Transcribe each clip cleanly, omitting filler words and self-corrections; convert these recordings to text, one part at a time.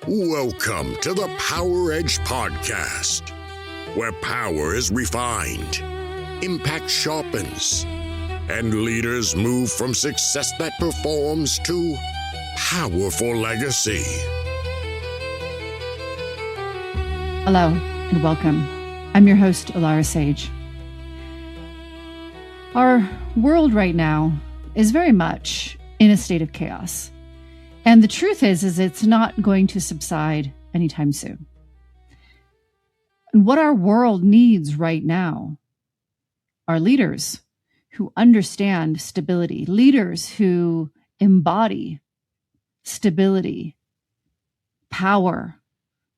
Welcome to the Power Edge Podcast, where power is refined, impact sharpens, and leaders move from success that performs to powerful legacy. Hello and welcome. I'm your host, Alara Sage. Our world right now is very much in a state of chaos. And the truth is it's not going to subside anytime soon. And what our world needs right now are leaders who understand stability, leaders who embody stability, power,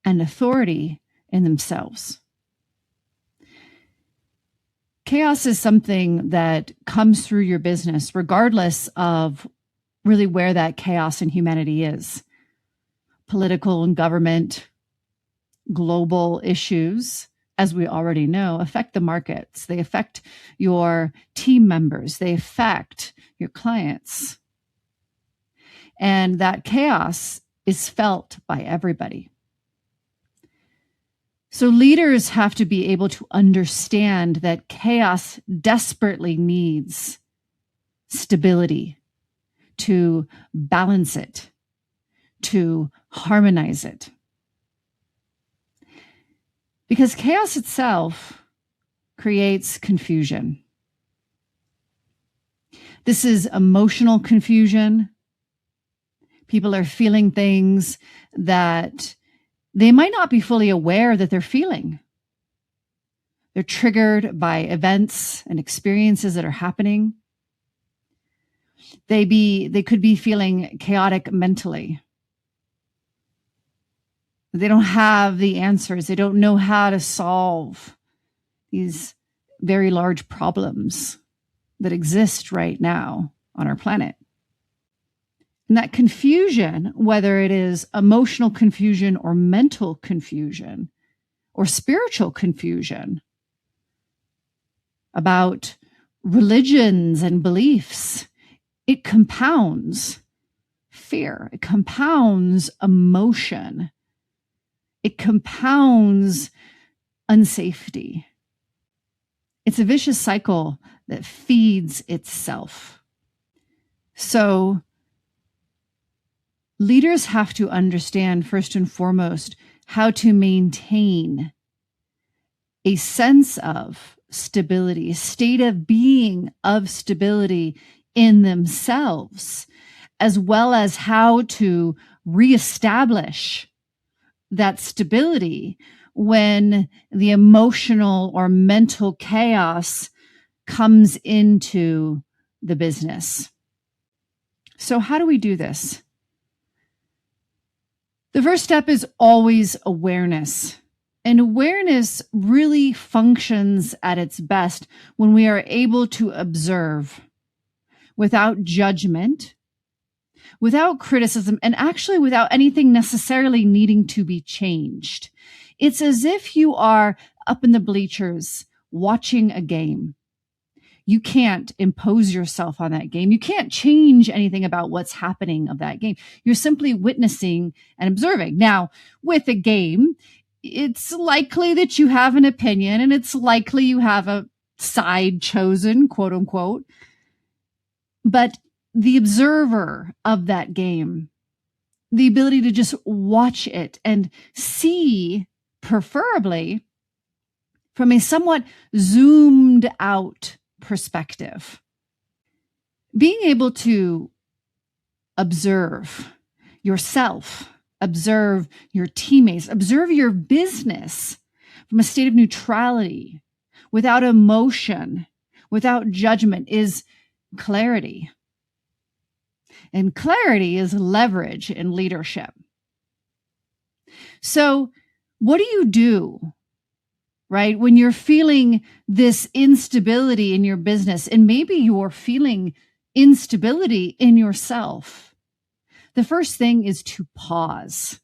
and authority in themselves. Chaos is something that comes through your business, regardless of really where that chaos in humanity is. Political and government, global issues, as we already know, affect the markets. They affect your team members. They affect your clients. And that chaos is felt by everybody. So leaders have to be able to understand that chaos desperately needs stability, to balance it, to harmonize it. Because chaos itself creates confusion. This is emotional confusion. People are feeling things that they might not be fully aware that they're feeling. They're triggered by events and experiences that are happening. They could be feeling chaotic mentally. They don't have the answers. They don't know how to solve these very large problems that exist right now on our planet. And that confusion, whether it is emotional confusion or mental confusion or spiritual confusion about religions and beliefs, it compounds fear. It compounds emotion. It compounds unsafety. It's a vicious cycle that feeds itself. So leaders have to understand, first and foremost, how to maintain a sense of stability, a state of being of stability in themselves, as well as how to reestablish that stability when the emotional or mental chaos comes into the business. So how do we do this? The first step is always awareness. And awareness really functions at its best when we are able to observe without judgment, without criticism, and actually without anything necessarily needing to be changed. It's as if you are up in the bleachers watching a game. You can't impose yourself on that game. You can't change anything about what's happening of that game. You're simply witnessing and observing. Now, with a game, it's likely that you have an opinion and it's likely you have a side chosen, quote unquote. But the observer of that game, the ability to just watch it and see, preferably from a somewhat zoomed out perspective. Being able to observe yourself, observe your teammates, observe your business from a state of neutrality, without emotion, without judgment, is clarity. And clarity is leverage in leadership. So what do, right? When you're feeling this instability in your business, and maybe you're feeling instability in yourself, the first thing is to pause.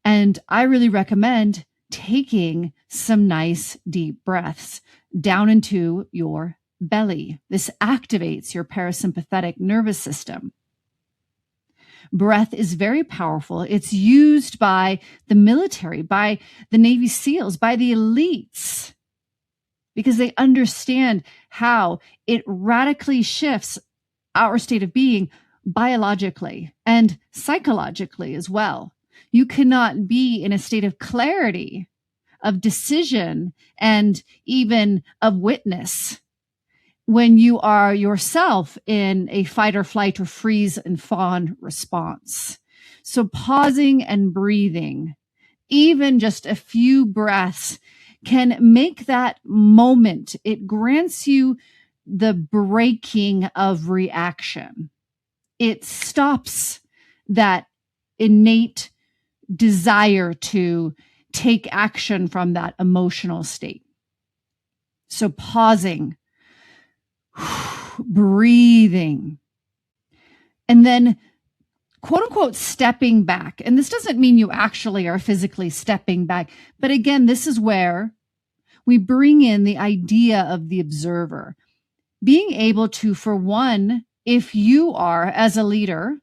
And I really recommend taking some nice deep breaths down into your belly. This activates your parasympathetic nervous system. Breath is very powerful. It's used by the military, by the Navy SEALs, by the elites, because they understand how it radically shifts our state of being biologically and psychologically as well. You cannot be in a state of clarity, of decision, and even of witness when you are yourself in a fight or flight or freeze and fawn response. So pausing and breathing, even just a few breaths, can make that moment. It grants you the breaking of reaction. It stops that innate desire to take action from that emotional state. So pausing, breathing, and then quote unquote stepping back. And this doesn't mean you actually are physically stepping back. But again, this is where we bring in the idea of the observer. Being able to, for one, if you are as a leader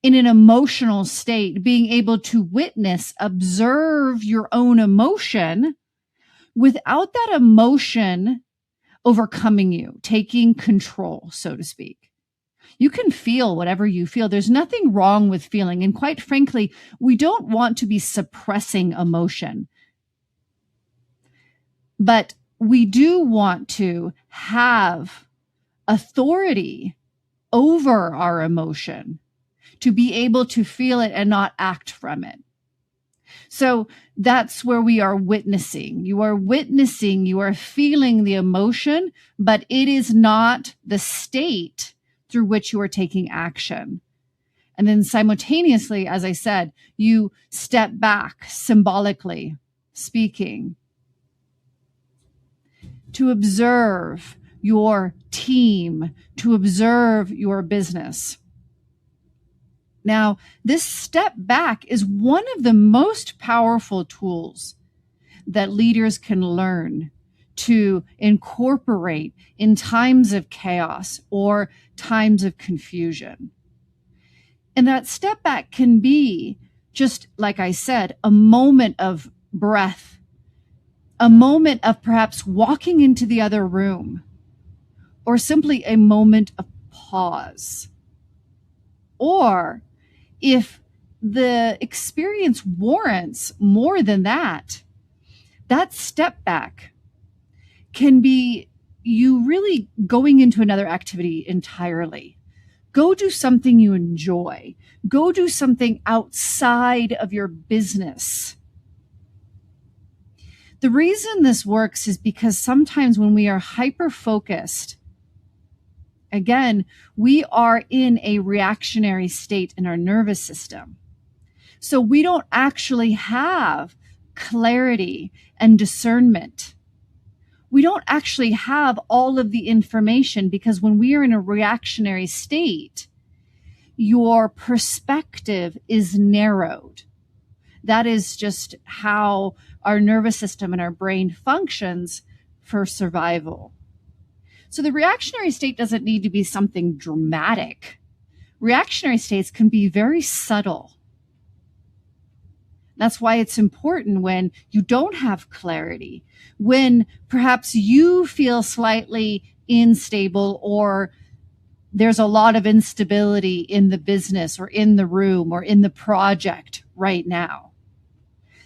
in an emotional state, being able to witness, observe your own emotion without that emotion overcoming you, taking control, so to speak. You can feel whatever you feel. There's nothing wrong with feeling. And quite frankly, we don't want to be suppressing emotion. But we do want to have authority over our emotion, to be able to feel it and not act from it. So that's where we are witnessing. You are witnessing, you are feeling the emotion, but it is not the state through which you are taking action. And then simultaneously, as I said, you step back symbolically speaking to observe your team, to observe your business. Now, this step back is one of the most powerful tools that leaders can learn to incorporate in times of chaos or times of confusion. And that step back can be, just like I said, a moment of breath, a moment of perhaps walking into the other room, or simply a moment of pause. Or if the experience warrants more than that, that step back can be you really going into another activity entirely. Go do something you enjoy. Go do something outside of your business. The reason this works is because sometimes when we are hyper-focused, again, we are in a reactionary state in our nervous system. So we don't actually have clarity and discernment. We don't actually have all of the information because when we are in a reactionary state, your perspective is narrowed. That is just how our nervous system and our brain functions for survival. So the reactionary state doesn't need to be something dramatic. Reactionary states can be very subtle. That's why it's important when you don't have clarity, when perhaps you feel slightly unstable or there's a lot of instability in the business or in the room or in the project right now.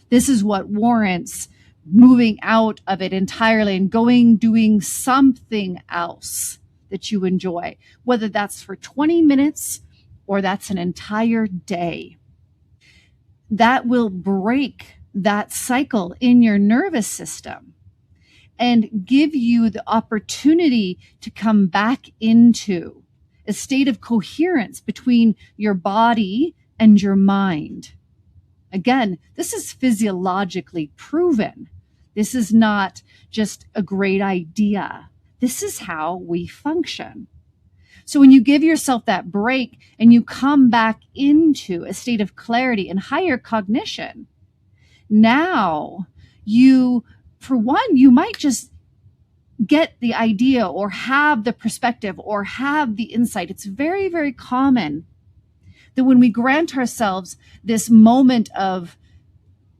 This is what warrants moving out of it entirely and doing something else that you enjoy, whether that's for 20 minutes or that's an entire day. That will break that cycle in your nervous system and give you the opportunity to come back into a state of coherence between your body and your mind. Again, this is physiologically proven. This is not just a great idea. This is how we function. So when you give yourself that break and you come back into a state of clarity and higher cognition, now you, for one, you might just get the idea or have the perspective or have the insight. It's very, very common That when we grant ourselves this moment of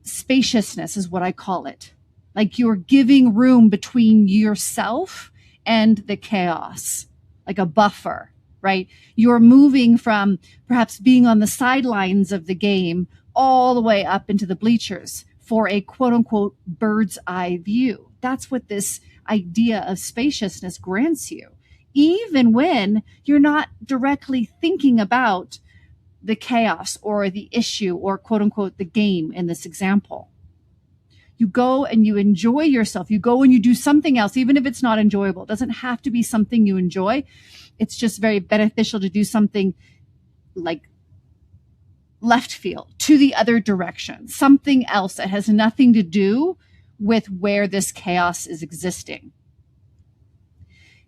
spaciousness, is what I call it, like you're giving room between yourself and the chaos, like a buffer, right? You're moving from perhaps being on the sidelines of the game all the way up into the bleachers for a quote unquote bird's eye view. That's what this idea of spaciousness grants you, even when you're not directly thinking about the chaos or the issue or quote unquote the game in this example. You go and you enjoy yourself. You go and you do something else, even if it's not enjoyable. It doesn't have to be something you enjoy. It's just very beneficial to do something like left field, to the other direction, something else that has nothing to do with where this chaos is existing.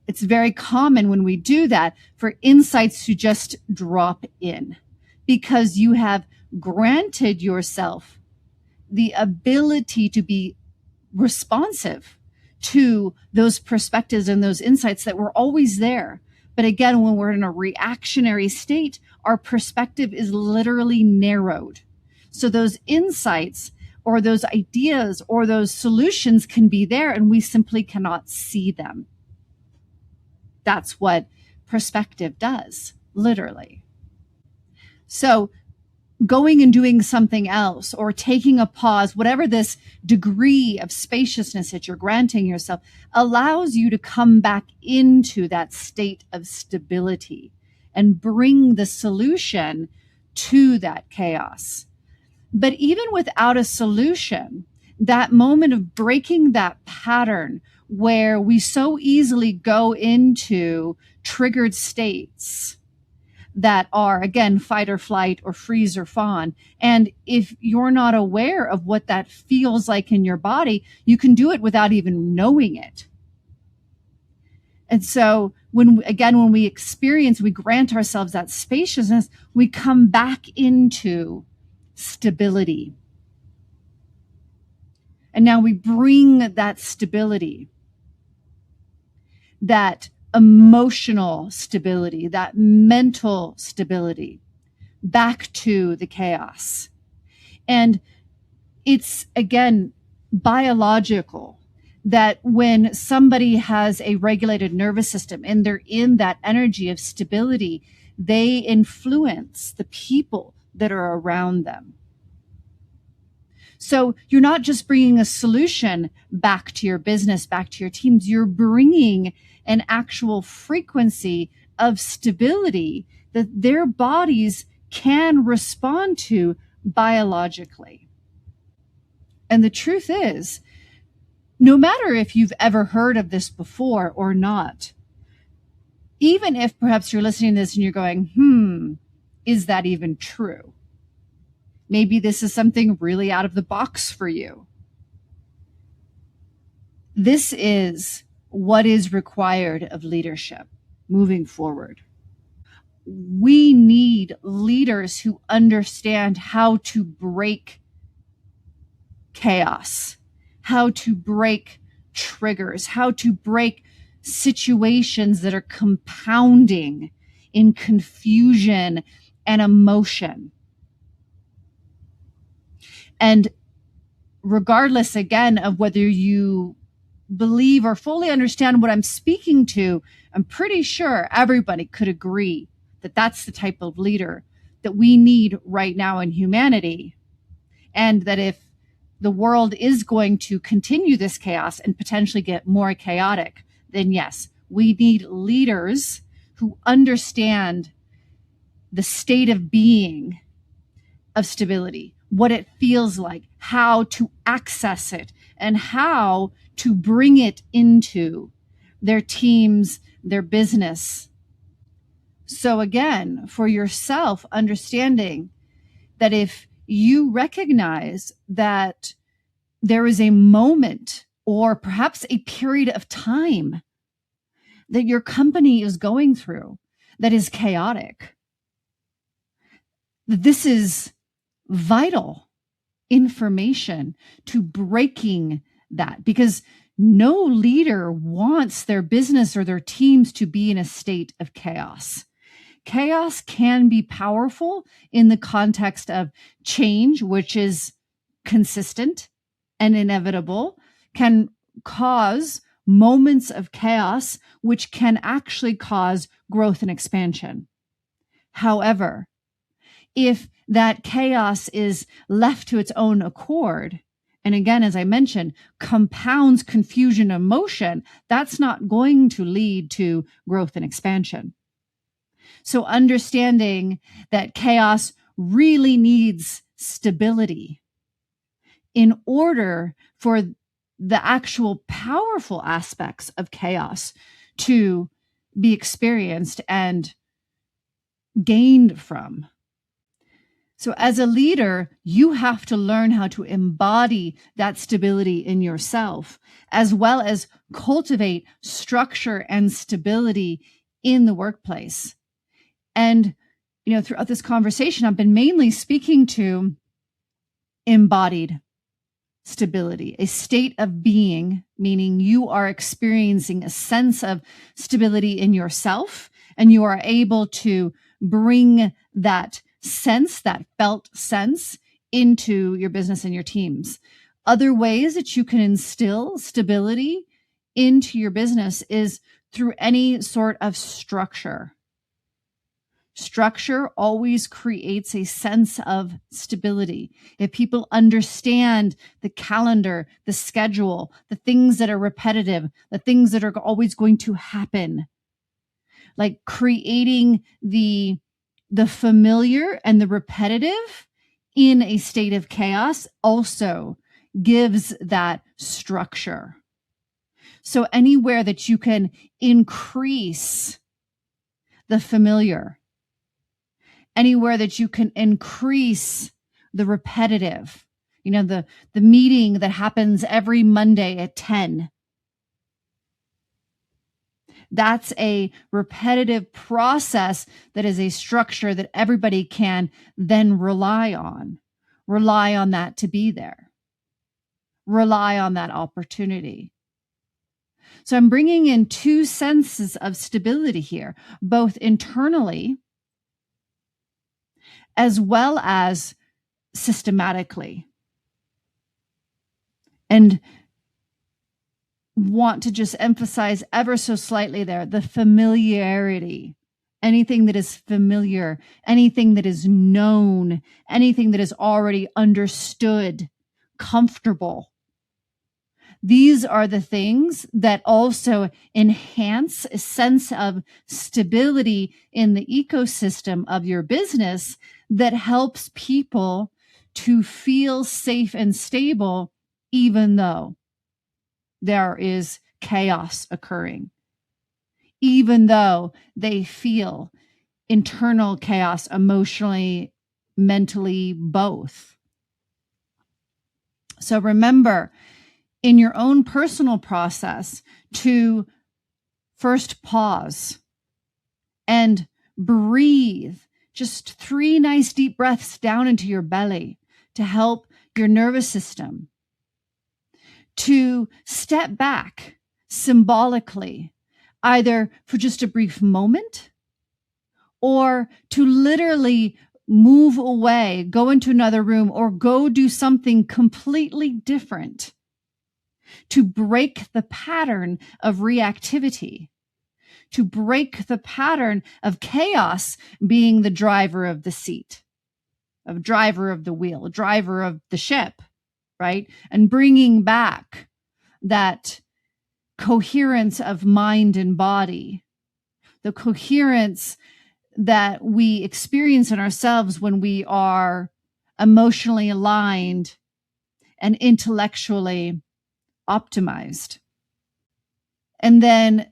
It's very common when we do that for insights to just drop in, because you have granted yourself the ability to be responsive to those perspectives and those insights that were always there. But again, when we're in a reactionary state, our perspective is literally narrowed. So those insights or those ideas or those solutions can be there and we simply cannot see them. That's what perspective does, literally. So going and doing something else or taking a pause, whatever this degree of spaciousness that you're granting yourself, allows you to come back into that state of stability and bring the solution to that chaos. But even without a solution, that moment of breaking that pattern where we so easily go into triggered states that are, again, fight or flight or freeze or fawn. And if you're not aware of what that feels like in your body, you can do it without even knowing it. And so when we experience, we grant ourselves that spaciousness, we come back into stability. And now we bring that stability, that emotional stability, that mental stability back to the chaos. And it's, again, biological that when somebody has a regulated nervous system and they're in that energy of stability, they influence the people that are around them. So you're not just bringing a solution back to your business, back to your teams, you're bringing an actual frequency of stability that their bodies can respond to biologically. And the truth is, no matter if you've ever heard of this before or not, even if perhaps you're listening to this and you're going, is that even true? Maybe this is something really out of the box for you. This is what is required of leadership moving forward. We need leaders who understand how to break chaos, how to break triggers, how to break situations that are compounding in confusion and emotion. And regardless, again, of whether you believe or fully understand what I'm speaking to, I'm pretty sure everybody could agree that that's the type of leader that we need right now in humanity. And that if the world is going to continue this chaos and potentially get more chaotic, then yes, we need leaders who understand the state of being of stability, what it feels like, how to access it, and how to bring it into their teams, their business. So again, for yourself, understanding that if you recognize that there is a moment or perhaps a period of time that your company is going through that is chaotic, this is vital information to breaking that, because no leader wants their business or their teams to be in a state of chaos. chaos can be powerful in the context of change, which is consistent and inevitable, can cause moments of chaos, which can actually cause growth and expansion. However, if that chaos is left to its own accord, and again, as I mentioned, compounds confusion and emotion, that's not going to lead to growth and expansion. So understanding that chaos really needs stability in order for the actual powerful aspects of chaos to be experienced and gained from. So as a leader, you have to learn how to embody that stability in yourself, as well as cultivate structure and stability in the workplace. And, throughout this conversation, I've been mainly speaking to embodied stability, a state of being, meaning you are experiencing a sense of stability in yourself, and you are able to bring that sense, that felt sense, into your business and your teams. Other ways that you can instill stability into your business is through any sort of structure. Structure always creates a sense of stability. If people understand the calendar, the schedule, the things that are repetitive, the things that are always going to happen, like creating the familiar and the repetitive in a state of chaos also gives that structure. So anywhere that you can increase the familiar, anywhere that you can increase the repetitive, the meeting that happens every Monday at 10, that's a repetitive process that is a structure that everybody can then rely on that to be there, rely on that opportunity. So I'm bringing in two senses of stability here, both internally as well as systematically. And want to just emphasize ever so slightly there, the familiarity. Anything that is familiar, anything that is known, anything that is already understood, comfortable. These are the things that also enhance a sense of stability in the ecosystem of your business that helps people to feel safe and stable, even though there is chaos occurring, even though they feel internal chaos, emotionally, mentally, both. So remember, in your own personal process, to first pause and breathe. Just 3 nice deep breaths down into your belly to help your nervous system. To step back symbolically, either for just a brief moment or to literally move away, go into another room, or go do something completely different to break the pattern of reactivity, to break the pattern of chaos being the driver of the seat, of driver of the wheel, driver of the ship, right? And bringing back that coherence of mind and body, the coherence that we experience in ourselves when we are emotionally aligned and intellectually optimized. And then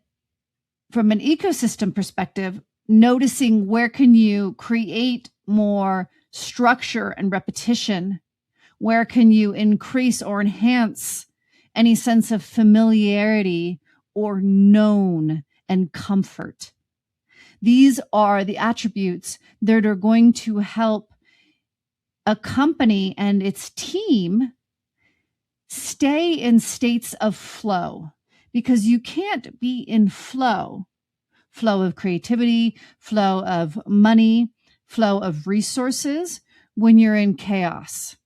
from an ecosystem perspective, noticing where can you create more structure and repetition? Where can you increase or enhance any sense of familiarity or known and comfort? These are the attributes that are going to help a company and its team stay in states of flow, because you can't be in flow flow of creativity, flow of money, flow of resources when you're in chaos.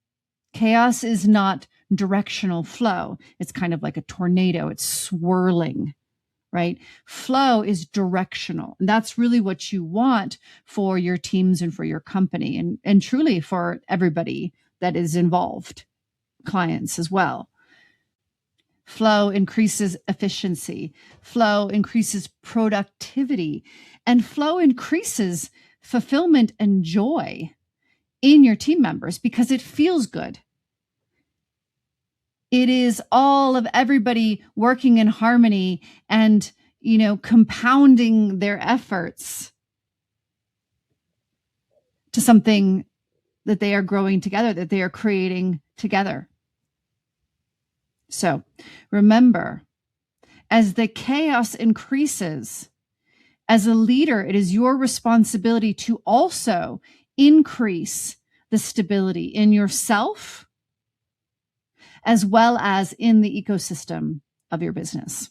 Chaos is not directional flow. It's kind of like a tornado. It's swirling, right? Flow is directional. And that's really what you want for your teams and for your company and truly for everybody that is involved, clients as well. Flow increases efficiency. Flow increases productivity. And flow increases fulfillment and joy in your team members because it feels good. It is all of everybody working in harmony and, compounding their efforts to something that they are growing together, that they are creating together. So remember, as the chaos increases, as a leader, it is your responsibility to also increase the stability in yourself as well as in the ecosystem of your business.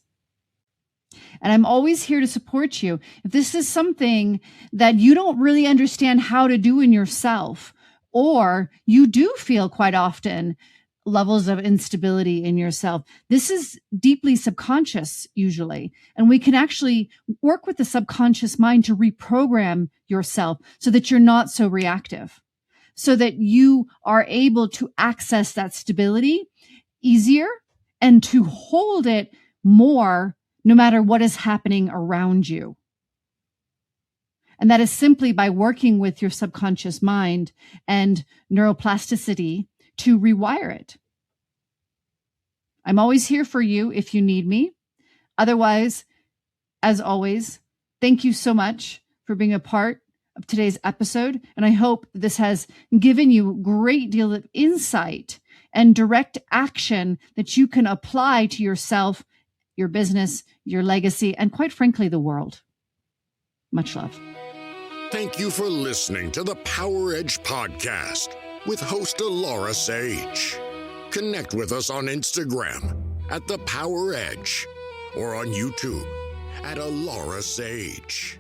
And I'm always here to support you. If this is something that you don't really understand how to do in yourself, or you do feel quite often levels of instability in yourself, this is deeply subconscious usually. And we can actually work with the subconscious mind to reprogram yourself so that you're not so reactive, so that you are able to access that stability easier and to hold it more no matter what is happening around you. And that is simply by working with your subconscious mind and neuroplasticity to rewire it. I'm always here for you if you need me. Otherwise, as always, thank you so much for being a part of today's episode. And I hope this has given you a great deal of insight and direct action that you can apply to yourself, your business, your legacy, and quite frankly, the world. Much love. Thank you for listening to the Power Edge Podcast with host Alara Sage. Connect with us on Instagram at The Power Edge or on YouTube at Alara Sage.